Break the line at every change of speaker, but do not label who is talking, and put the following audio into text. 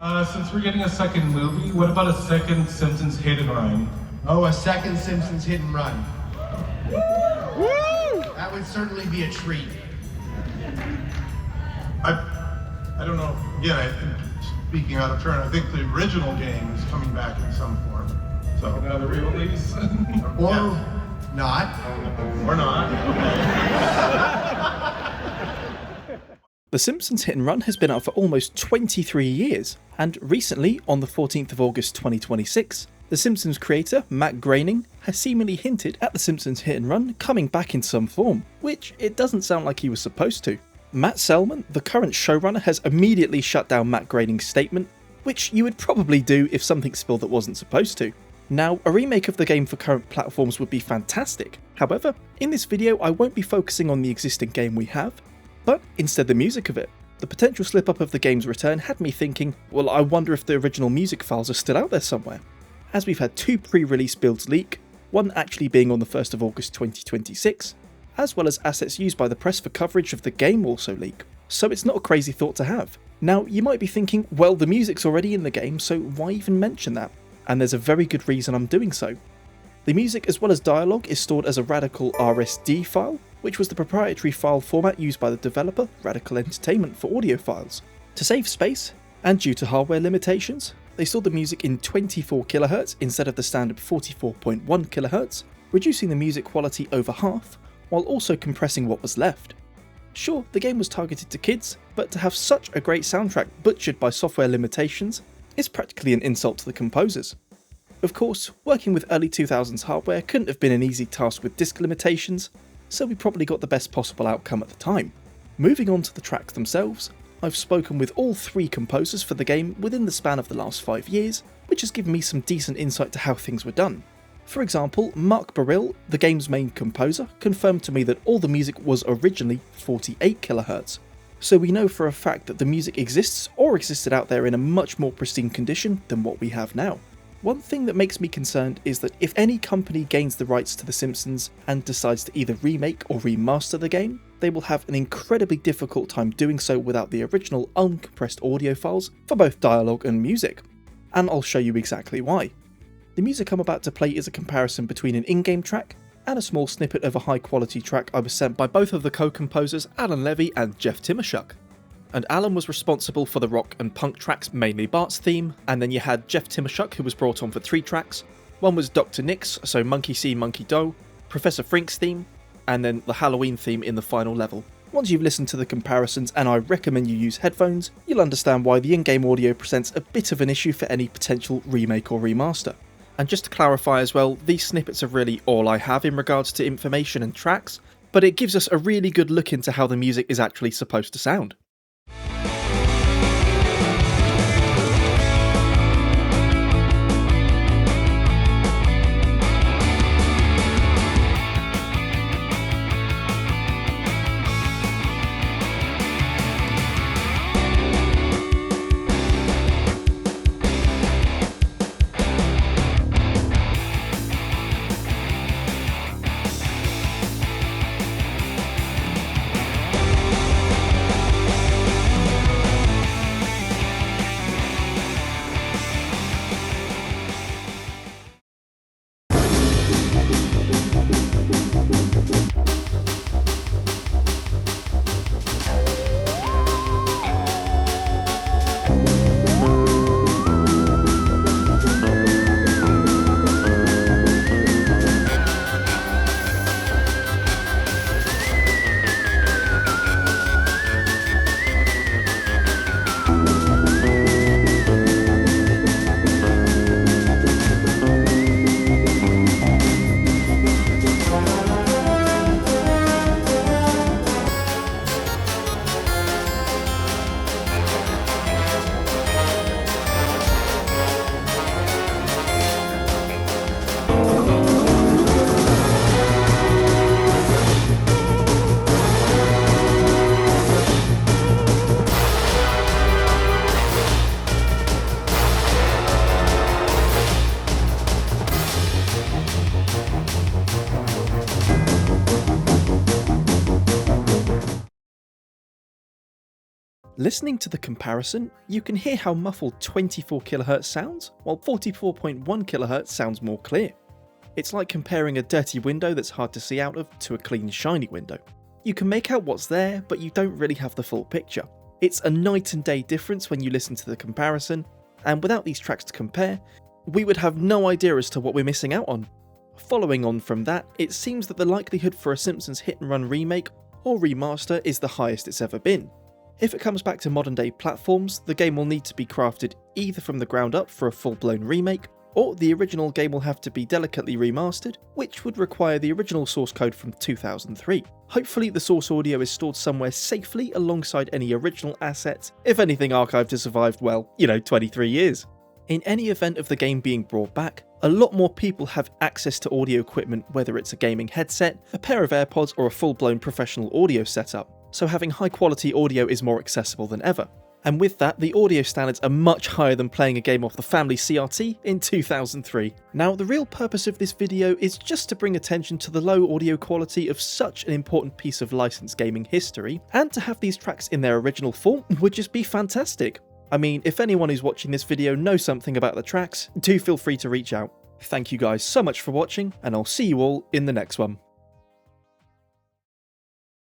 Since we're getting a second movie, what about a second Simpsons hit and run?
Oh, a second Simpsons hit and run. Woo! That would certainly be a treat.
I don't know. Again, speaking out of turn, I think the original game is coming back in some form. So
Another re-release?
Or
Yeah.
not.
Or not.
The Simpsons Hit and Run has been out for almost 23 years, and recently, on the 14th of August 2026, The Simpsons creator, Matt Groening, has seemingly hinted at The Simpsons Hit and Run coming back in some form, which it doesn't sound like he was supposed to. Matt Selman, the current showrunner, has immediately shut down Matt Groening's statement, which you would probably do if something spilled that wasn't supposed to. Now, a remake of the game for current platforms would be fantastic. However, in this video I won't be focusing on the existing game we have, but instead the music of it. The potential slip up of the game's return had me thinking, well, I wonder if the original music files are still out there somewhere. As we've had 2 pre-release builds leak, one actually being on the 1st of August 2026, as well as assets used by the press for coverage of the game also leak. So it's not a crazy thought to have. Now, you might be thinking, well, the music's already in the game, so why even mention that? And there's a very good reason I'm doing so. The music as well as dialogue is stored as a Radical RSD file, which was the proprietary file format used by the developer, Radical Entertainment, for audio files. To save space, and due to hardware limitations, they stored the music in 24 kHz instead of the standard 44.1 kHz, reducing the music quality over half, while also compressing what was left. Sure, the game was targeted to kids, but to have such a great soundtrack butchered by software limitations is practically an insult to the composers. Of course, working with early 2000s hardware couldn't have been an easy task with disk limitations, so we probably got the best possible outcome at the time. Moving on to the tracks themselves, I've spoken with all 3 composers for the game within the span of the last 5 years, which has given me some decent insight to how things were done. For example, Mark Burrill, the game's main composer, confirmed to me that all the music was originally 48 kHz, so we know for a fact that the music exists or existed out there in a much more pristine condition than what we have now. One thing that makes me concerned is that if any company gains the rights to The Simpsons and decides to either remake or remaster the game, they will have an incredibly difficult time doing so without the original uncompressed audio files for both dialogue and music. And I'll show you exactly why. The music I'm about to play is a comparison between an in-game track and a small snippet of a high-quality track I was sent by both of the co-composers Alan Levy and Jeff Timoshuk. And Alan was responsible for the rock and punk tracks, mainly Bart's theme, and then you had Jeff Timoshuk, who was brought on for 3 tracks. One was Dr. Nick's, so Monkey See, Monkey Do, Professor Frink's theme, and then the Halloween theme in the final level. Once you've listened to the comparisons, and I recommend you use headphones, you'll understand why the in-game audio presents a bit of an issue for any potential remake or remaster. And just to clarify as well, these snippets are really all I have in regards to information and tracks, but it gives us a really good look into how the music is actually supposed to sound. Listening to the comparison, you can hear how muffled 24 kHz sounds, while 44.1 kHz sounds more clear. It's like comparing a dirty window that's hard to see out of to a clean, shiny window. You can make out what's there, but you don't really have the full picture. It's a night and day difference when you listen to the comparison, and without these tracks to compare, we would have no idea as to what we're missing out on. Following on from that, it seems that the likelihood for a Simpsons Hit and Run remake or remaster is the highest it's ever been. If it comes back to modern day platforms, the game will need to be crafted either from the ground up for a full-blown remake, or the original game will have to be delicately remastered, which would require the original source code from 2003. Hopefully the source audio is stored somewhere safely alongside any original assets, if anything archived has survived, well, 23 years. In any event of the game being brought back, a lot more people have access to audio equipment, whether it's a gaming headset, a pair of AirPods, or a full-blown professional audio setup, so having high quality audio is more accessible than ever. And with that, the audio standards are much higher than playing a game off the family CRT in 2003. Now, the real purpose of this video is just to bring attention to the low audio quality of such an important piece of licensed gaming history, and to have these tracks in their original form would just be fantastic. I mean, if anyone who's watching this video knows something about the tracks, do feel free to reach out. Thank you guys so much for watching, and I'll see you all in the next one.